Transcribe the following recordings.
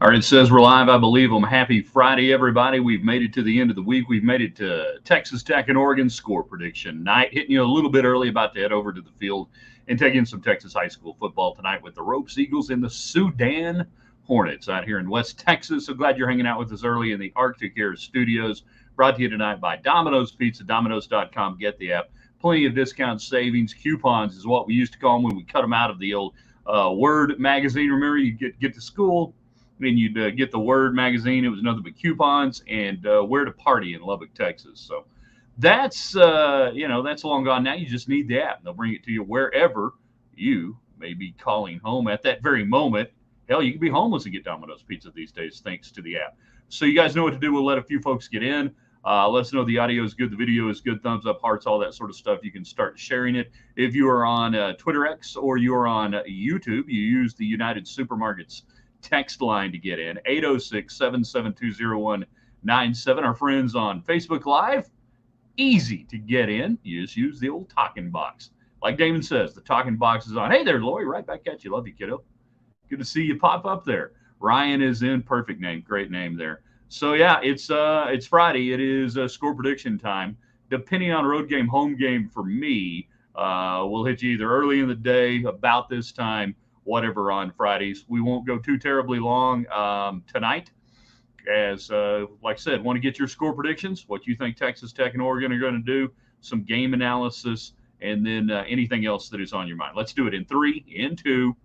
All right, it says we're live. I believe them. Happy Friday, everybody. We've made it to the end of the week. We've made it to Texas Tech and Oregon score prediction night. Hitting you a little bit early, about to head over to the field and take in some Texas high school football tonight with the Ropes Eagles and the Sudan Hornets out here in West Texas. So glad you're hanging out with us early in the Arctic Air studios. Brought to you tonight by Domino's Pizza, Domino's.com. Get the app. Plenty of discount savings. Coupons is what we used to call them when we cut them out of the old Word magazine. Remember, you get to school, then you'd get the Word magazine. It was nothing but coupons and where to party in Lubbock, Texas. So that's that's long gone now. You just need the app. They'll bring it to you wherever you may be calling home at that very moment. Hell, you can be homeless and get Domino's Pizza these days thanks to the app. So you guys know what to do. We'll let a few folks get in. Let us know the audio is good, the video is good, thumbs up, hearts, all that sort of stuff. You can start sharing it. If you are on Twitter X or you are on YouTube, you use the United Supermarkets text line to get in, 806-772-0197. Our friends on Facebook Live, easy to get in. You just use the old talking box. Like Damon says, the talking box is on. Hey there, Lori, right back at you. Love you, kiddo. Good to see you pop up there. Ryan is in. Perfect name. Great name there. So, yeah, it's Friday. It is score prediction time. Depending on road game, home game for me, we'll hit you either early in the day, about this time, whatever on Fridays. We won't go too terribly long tonight. As, like I said, want to get your score predictions, what you think Texas Tech and Oregon are going to do, some game analysis, and then anything else that is on your mind. Let's do it in 3, in 2.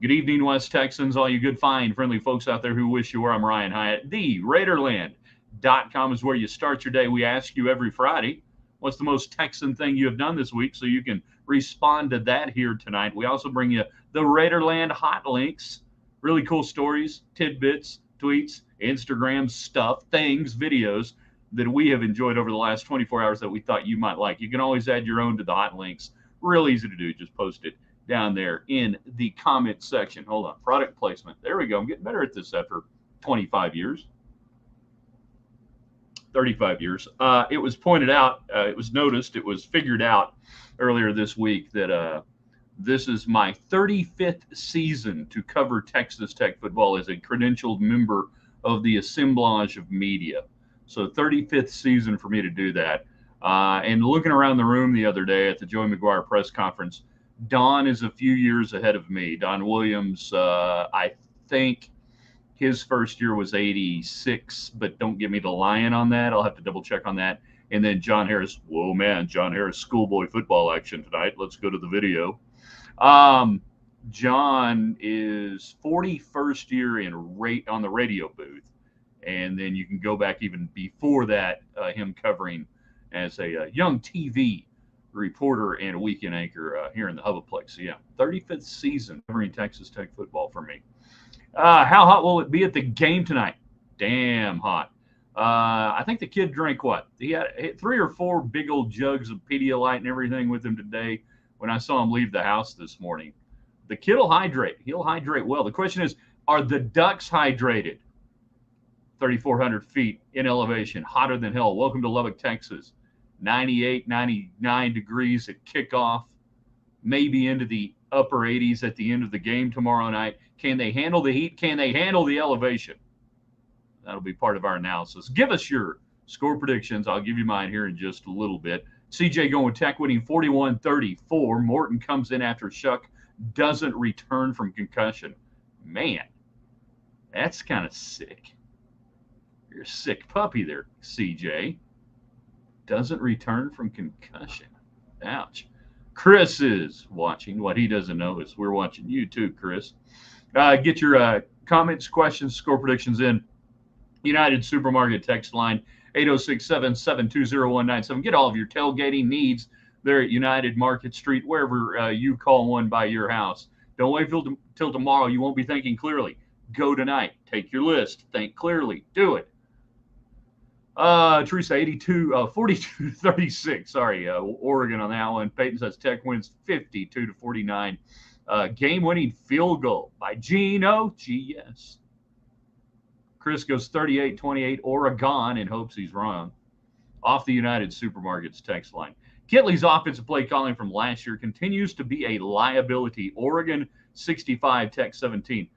Good evening, West Texans, all you good, fine, friendly folks out there who wish you were. I'm Ryan Hyatt. The Raiderland.com is where you start your day. We ask you every Friday, what's the most Texan thing you have done this week? So you can respond to that here tonight. We also bring you the Raiderland hot links, really cool stories, tidbits, tweets, Instagram stuff, things, videos that we have enjoyed over the last 24 hours that we thought you might like. You can always add your own to the hot links. Real easy to do. Just post it down there in the comment section. Hold on. Product placement. There we go. I'm getting better at this after 25 years. 35 years. It was pointed out, it was noticed, it was figured out earlier this week that this is my 35th season to cover Texas Tech football as a credentialed member of the assemblage of media. So 35th season for me to do that. And looking around the room the other day at the Joey McGuire press conference, Don is a few years ahead of me. Don Williams, I think his first year was 86, but don't give me the lion on that. I'll have to double check on that. And then John Harris. Whoa, man, John Harris schoolboy football action tonight. Let's go to the video. John is 41st year on the radio booth. And then you can go back even before that, him covering as a young TV reporter and a weekend anchor here in the Hubaplex. So, yeah, 35th season covering Texas Tech football for me. How hot will it be at the game tonight? Damn hot. I think the kid drank what? He had 3 or 4 big old jugs of Pedialyte and everything with him today when I saw him leave the house this morning. The kid will hydrate. He'll hydrate well. The question is, are the Ducks hydrated? 3,400 feet in elevation, hotter than hell. Welcome to Lubbock, Texas. 98, 99 degrees at kickoff, maybe into the upper 80s at the end of the game tomorrow night. Can they handle the heat? Can they handle the elevation? That'll be part of our analysis. Give us your score predictions. I'll give you mine here in just a little bit. CJ going Tech, winning 41-34. Morton comes in after Shuck doesn't return from concussion. Man, that's kind of sick. You're a sick puppy there, CJ. Doesn't return from concussion. Ouch. Chris is watching. What he doesn't know is we're watching you too, Chris. Get your comments, questions, score predictions in. United Supermarket text line, 806-772-0197. Get all of your tailgating needs there at United Market Street, wherever you call one by your house. Don't wait till tomorrow. You won't be thinking clearly. Go tonight. Take your list. Think clearly. Do it. Teresa, 42-36. Sorry, Oregon on that one. Peyton says Tech wins 52-49. Game-winning field goal by Gino. Yes. Chris goes 38-28 Oregon and hopes he's wrong. Off the United Supermarkets text line. Kitley's offensive play calling from last year continues to be a liability. Oregon 65, Tech 17.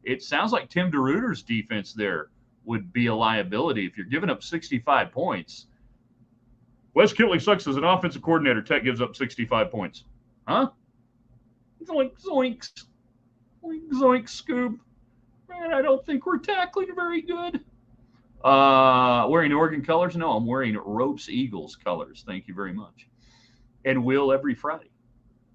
It sounds like Tim DeRuyter's defense there would be a liability if you're giving up 65 points. Wes Kittley sucks as an offensive coordinator. Tech gives up 65 points. Huh? Zoink, zoinks. Zoink, zoink, Scoob. Man, I don't think we're tackling very good. Wearing Oregon colors? No, I'm wearing Ropes Eagles colors. Thank you very much. And will every Friday.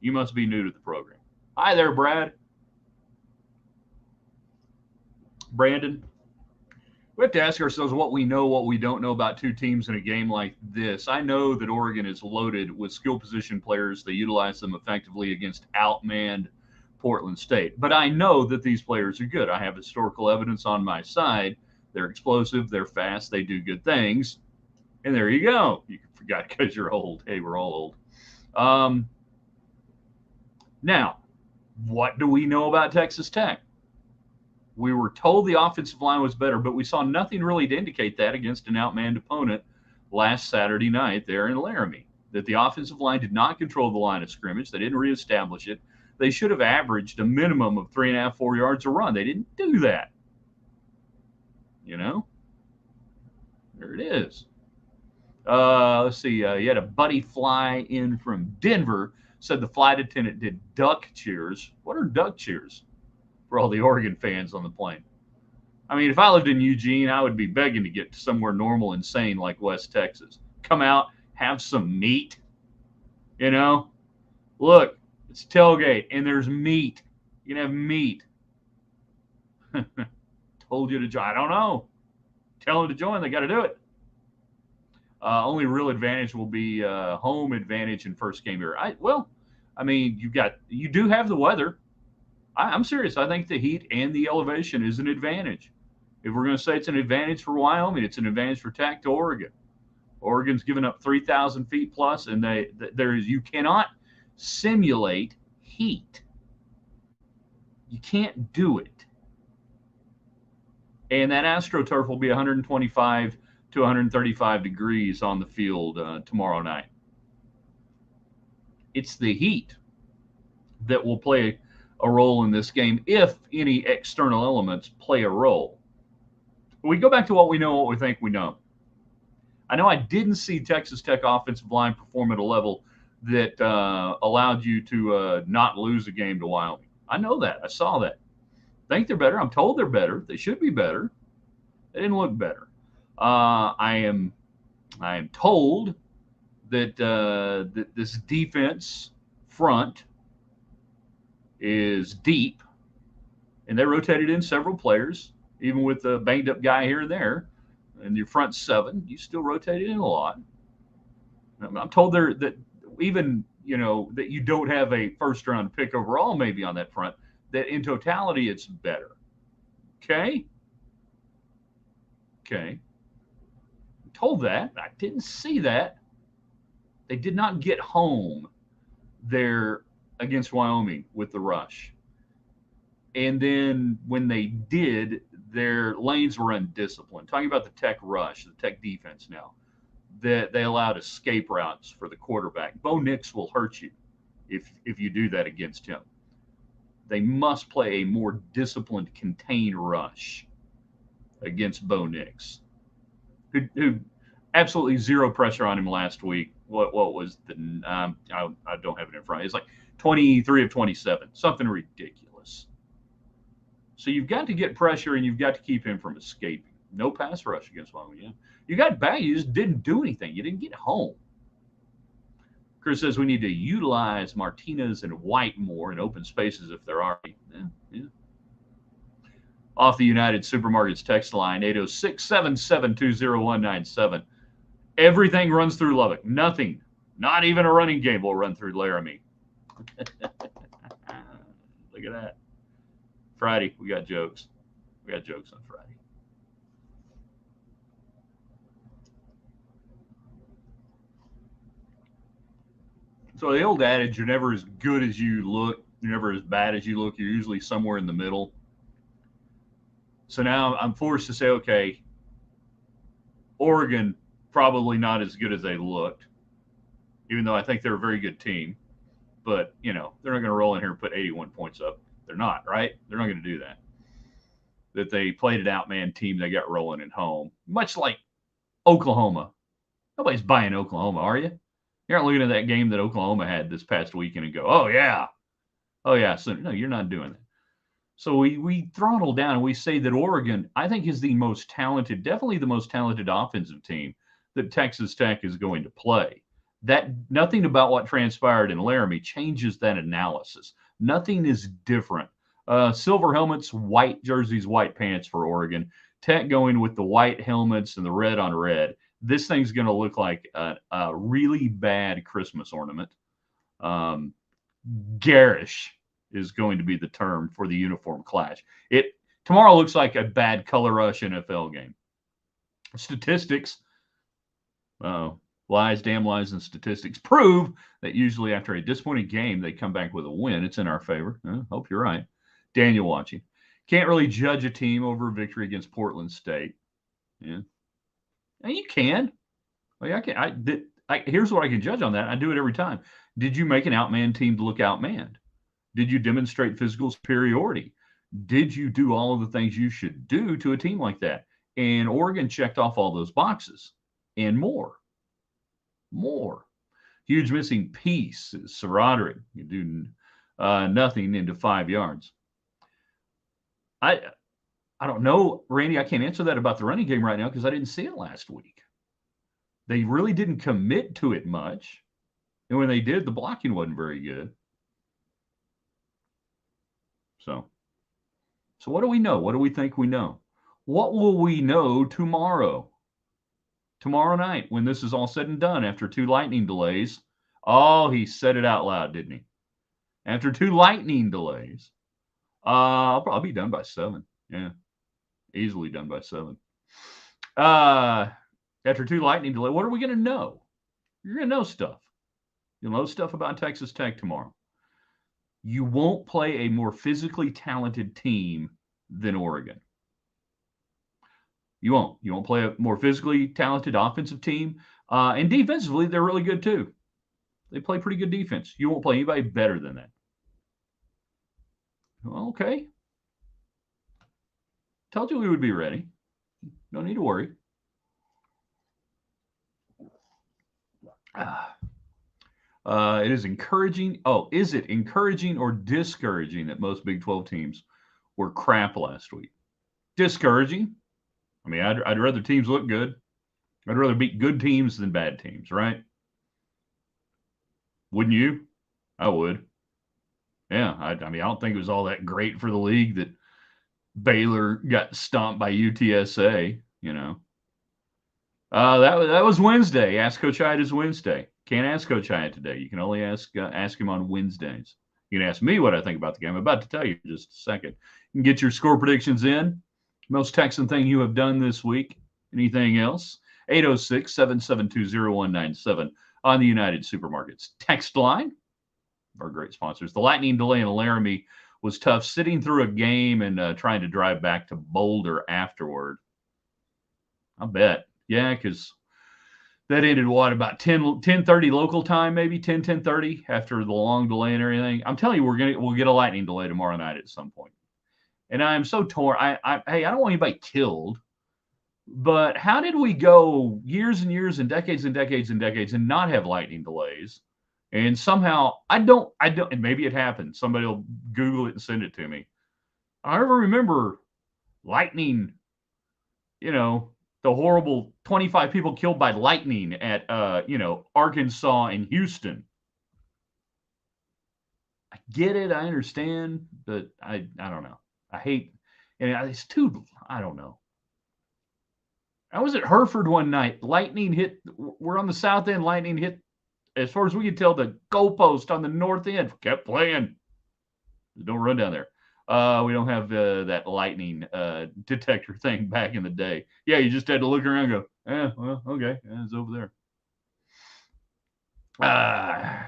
You must be new to the program. Hi there, Brad. Brandon. We have to ask ourselves what we know, what we don't know about two teams in a game like this. I know that Oregon is loaded with skill position players. They utilize them effectively against outmanned Portland State. But I know that these players are good. I have historical evidence on my side. They're explosive. They're fast. They do good things. And there you go. You forgot because you're old. Hey, we're all old. Now, what do we know about Texas Tech? We were told the offensive line was better, but we saw nothing really to indicate that against an outmanned opponent last Saturday night there in Laramie, that the offensive line did not control the line of scrimmage. They didn't reestablish it. They should have averaged a minimum of 3.5, 4 yards a run. They didn't do that. You know? There it is. Let's see. You had a buddy fly in from Denver, said the flight attendant did duck cheers. What are duck cheers? For all the Oregon fans on the plane. I mean, if I lived in Eugene, I would be begging to get to somewhere normal and sane like West Texas. Come out, have some meat. You know? Look, it's tailgate, and there's meat. You can have meat. Told you to join. I don't know. Tell them to join. They got to do it. Only real advantage will be home advantage in first game here. You do have the weather. I'm serious. I think the heat and the elevation is an advantage. If we're going to say it's an advantage for Wyoming, it's an advantage for Tech to Oregon. Oregon's given up 3,000 feet plus, and you cannot simulate heat. You can't do it. And that AstroTurf will be 125 to 135 degrees on the field tomorrow night. It's the heat that will play a role in this game if any external elements play a role. We go back to what we know, what we think we know. I know I didn't see Texas Tech offensive line perform at a level that allowed you to not lose a game to Wyoming. I know that. I saw that. I think they're better. I'm told they're better. They should be better. They didn't look better. I am told that that this defense front is deep, and they rotated in several players, even with a banged up guy here and there. And your front seven, you still rotated in a lot. I'm told that even, that you don't have a first round pick overall maybe on that front, that in totality it's better. Okay. I'm told that. I didn't see that. They did not get home there against Wyoming with the rush. And then when they did, their lanes were undisciplined. Talking about the Tech rush, the Tech defense now, that they allowed escape routes for the quarterback. Bo Nix will hurt you if you do that against him. They must play a more disciplined, contained rush against Bo Nix, who absolutely zero pressure on him last week. What was the I don't have it in front. It's like 23 of 27, something ridiculous. So you've got to get pressure, and you've got to keep him from escaping. No pass rush against Wyoming. You got back. You just didn't do anything. You didn't get home. Chris says we need to utilize Martinez and White more in open spaces if there are. Yeah. Off the United Supermarkets text line, 806-772-0197. Everything runs through Lubbock. Nothing, not even a running game, will run through Laramie. Look at that. Friday, we got jokes. We got jokes on Friday. So the old adage, you're never as good as you look, you're never as bad as you look, you're usually somewhere in the middle. So now I'm forced to say, okay, Oregon probably not as good as they looked, even though I think they're a very good team. But, they're not going to roll in here and put 81 points up. They're not, right? They're not going to do that. That they played an outman team, they got rolling at home, much like Oklahoma. Nobody's buying Oklahoma, are you? You're not looking at that game that Oklahoma had this past weekend and go, oh yeah. So no, you're not doing that. So we throttle down and we say that Oregon, I think, is the most talented, definitely the most talented offensive team that Texas Tech is going to play. That nothing about what transpired in Laramie changes that analysis. Nothing is different. Silver helmets, white jerseys, white pants for Oregon. Tech going with the white helmets and the red on red. This thing's going to look like a really bad Christmas ornament. Garish is going to be the term for the uniform clash. It tomorrow looks like a bad color rush NFL game. Statistics, lies, damn lies, and statistics prove that usually after a disappointing game, they come back with a win. It's in our favor. Hope you're right. Daniel watching. Can't really judge a team over a victory against Portland State. Yeah. And you can. Like I can. Here's what I can judge on that. I do it every time. Did you make an outman team to look outmanned? Did you demonstrate physical superiority? Did you do all of the things you should do to a team like that? And Oregon checked off all those boxes and more. Huge missing piece is Roderick. You do nothing into 5 yards. I don't know, Randy. I can't answer that about the running game right now because I didn't see it last week. They really didn't commit to it much. And when they did, the blocking wasn't very good. So what do we know? What do we think we know? What will we know tomorrow? Tomorrow night, when this is all said and done, after 2 lightning delays. Oh, he said it out loud, didn't he? After 2 lightning delays, I'll probably be done by 7. Yeah, easily done by 7. After 2 lightning delays, what are we going to know? You're going to know stuff. You'll know stuff about Texas Tech tomorrow. You won't play a more physically talented team than Oregon. You won't. You won't play a more physically talented offensive team. And defensively, they're really good too. They play pretty good defense. You won't play anybody better than that. Okay. Told you we would be ready. No need to worry. It is encouraging. Oh, is it encouraging or discouraging that most Big 12 teams were crap last week? Discouraging. I mean, I'd rather teams look good. I'd rather beat good teams than bad teams, right? Wouldn't you? I would. Yeah, I mean, I don't think it was all that great for the league that Baylor got stomped by UTSA, you know. That was Wednesday. Ask Coach Hyatt is Wednesday. Can't ask Coach Hyatt today. You can only ask him on Wednesdays. You can ask me what I think about the game. I'm about to tell you in just a second. You can get your score predictions in. Most Texan thing you have done this week. Anything else? 806-772-0197 on the United Supermarkets text line. Our great sponsors. The lightning delay in Laramie was tough. Sitting through a game and trying to drive back to Boulder afterward. I bet. Yeah, because that ended about 10:30 local time, maybe 10:30 after the long delay and everything. I'm telling you, we'll get a lightning delay tomorrow night at some point. And I am so torn. Hey, I don't want anybody killed, but how did we go years and years and decades and decades and decades and not have lightning delays? And somehow I don't, and maybe it happened. Somebody will Google it and send it to me. I never remember lightning, the horrible 25 people killed by lightning at, Arkansas and Houston. I get it. I understand, but I don't know. I hate, and it's too, I don't know. I was at Hereford one night. Lightning hit, we're on the south end. Lightning hit, as far as we could tell, the goalpost on the north end. Kept playing. Don't run down there. We don't have that lightning detector thing back in the day. Yeah, you just had to look around and go, well, okay, it's over there.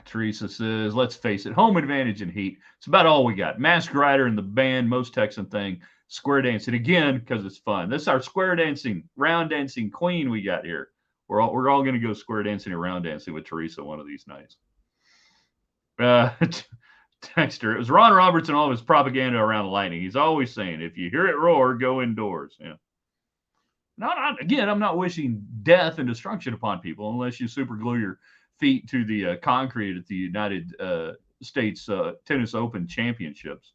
Teresa says, let's face it, home advantage and heat. It's about all we got. Mask Rider and the band, most Texan thing. Square dancing again because it's fun. This is our square dancing, round dancing queen we got here. We're all going to go square dancing and round dancing with Teresa one of these nights. Texter. It was Ron Roberts and all of his propaganda around the Lightning. He's always saying, if you hear it roar, go indoors. Yeah. Again, I'm not wishing death and destruction upon people unless you super glue your feet to the concrete at the United States Tennis Open Championships.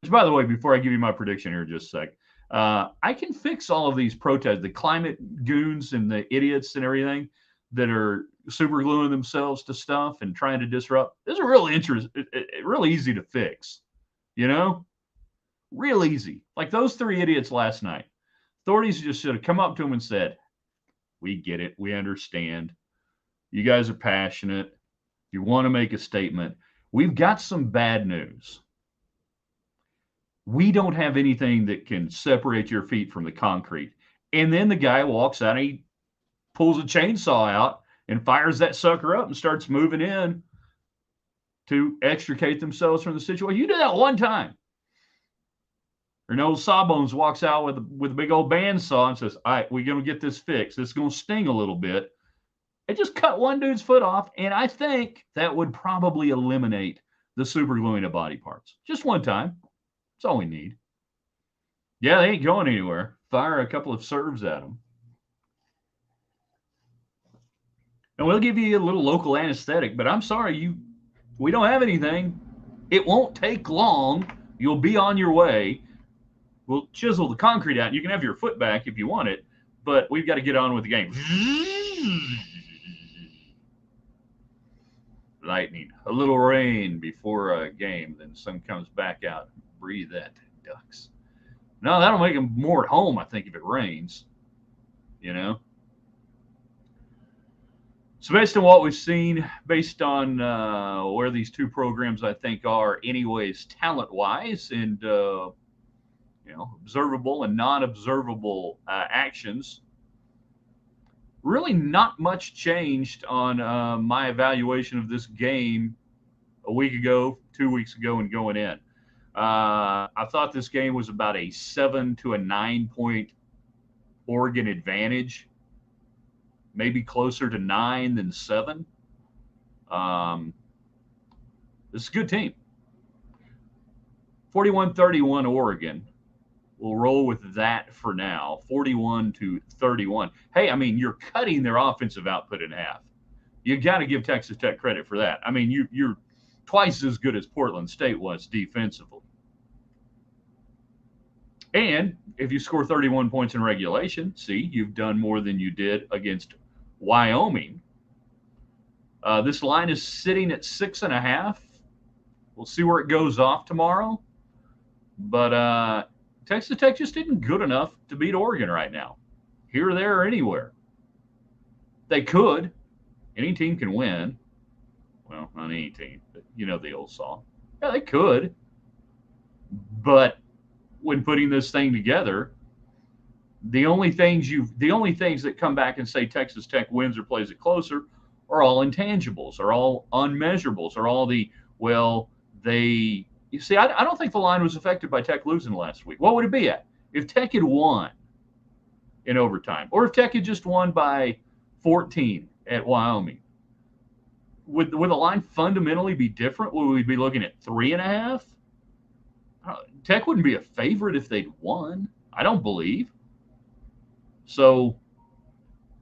Which, by the way, before I give you my prediction here in just a sec, I can fix all of these protests, the climate goons and the idiots and everything that are super gluing themselves to stuff and trying to disrupt. This is real easy to fix, you know, real easy. Like those three idiots last night. Authorities just should have come up to them and said, "We get it. We understand. You guys are passionate. You want to make a statement. We've got some bad news. We don't have anything that can separate your feet from the concrete." And then the guy walks out and he pulls a chainsaw out and fires that sucker up and starts moving in to extricate themselves from the situation. You do that one time. Or no, Sawbones walks out with a big old bandsaw and says, "All right, we're going to get this fixed. It's going to sting a little bit." It just cut one dude's foot off, and I think that would probably eliminate the super gluing of body parts. Just one time. That's all we need. Yeah, they ain't going anywhere. Fire a couple of serves at them. And we'll give you a little local anesthetic, but I'm sorry, we don't have anything. It won't take long. You'll be on your way. We'll chisel the concrete out. You can have your foot back if you want it, but we've got to get on with the game. Lightning, a little rain before a game, then sun comes back out. Breathe that, Ducks. No, that'll make them more at home, I think, if it rains. You know? So based on what we've seen, based on where these two programs, I think, are anyways talent-wise and, observable and non-observable actions, really not much changed on my evaluation of this game a week ago, 2 weeks ago, and going in. I thought this game was about a 7 to a 9 point Oregon advantage, maybe closer to 9 than 7. This is a good team. 41-31 Oregon. We'll roll with that for now. 41-31. Hey, I mean, you're cutting their offensive output in half. You got to give Texas Tech credit for that. I mean, you're twice as good as Portland State was defensively. And if you score 31 points in regulation, see, you've done more than you did against Wyoming. This line is sitting at 6.5. We'll see where it goes off tomorrow. But Texas Tech just isn't good enough to beat Oregon right now, here, there, or anywhere. They could. Any team can win. Well, not any team, but you know the old song. Yeah, they could. But when putting this thing together, the only things that come back and say Texas Tech wins or plays it closer are all intangibles, are all unmeasurables, are all you see, I don't think the line was affected by Tech losing last week. What would it be at? If Tech had won in overtime, or if Tech had just won by 14 at Wyoming, would the line fundamentally be different? Would we be looking at 3.5? Tech wouldn't be a favorite if they'd won, I don't believe. So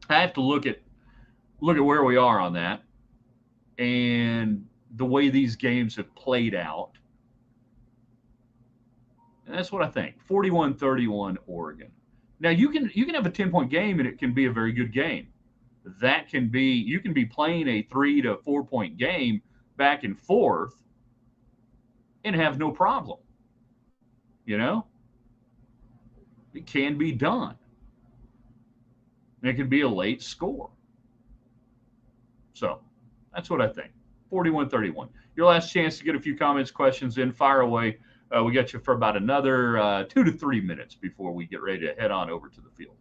I have to look at where we are on that and the way these games have played out. And that's what I think. 41-31 Oregon. Now you can have a 10-point game and it can be a very good game. You can be playing a 3 to 4 point game back and forth and have no problem. You know? It can be done. And it can be a late score. So that's what I think. 41-31. Your last chance to get a few comments, questions in. Fire away. We got you for about another 2 to 3 minutes before we get ready to head on over to the field.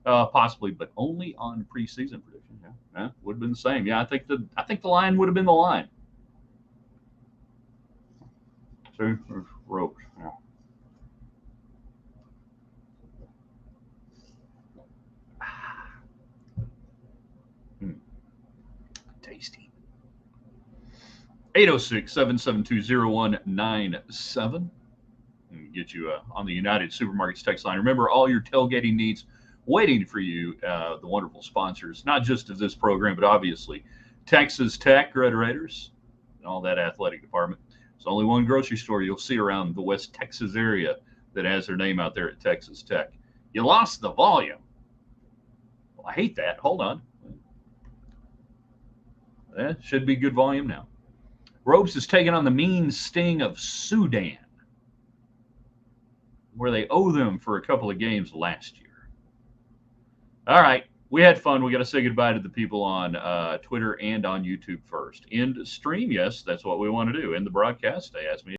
Possibly, but only on preseason prediction. Yeah, would have been the same. Yeah, I think the line would have been the line. So ropes. Yeah. Tasty. 806-772-0197. Get you on the United Supermarkets text line. Remember, all your tailgating needs waiting for you, the wonderful sponsors, not just of this program, but obviously Texas Tech, Red Raiders, and all that athletic department. There's only one grocery store you'll see around the West Texas area that has their name out there at Texas Tech. You lost the volume. Well, I hate that. Hold on. That should be good volume now. Ropes is taking on the mean sting of Sudan, where they owe them for a couple of games last year. All right. We had fun. We got to say goodbye to the people on Twitter and on YouTube first. End stream. Yes, that's what we want to do. End the broadcast. They asked me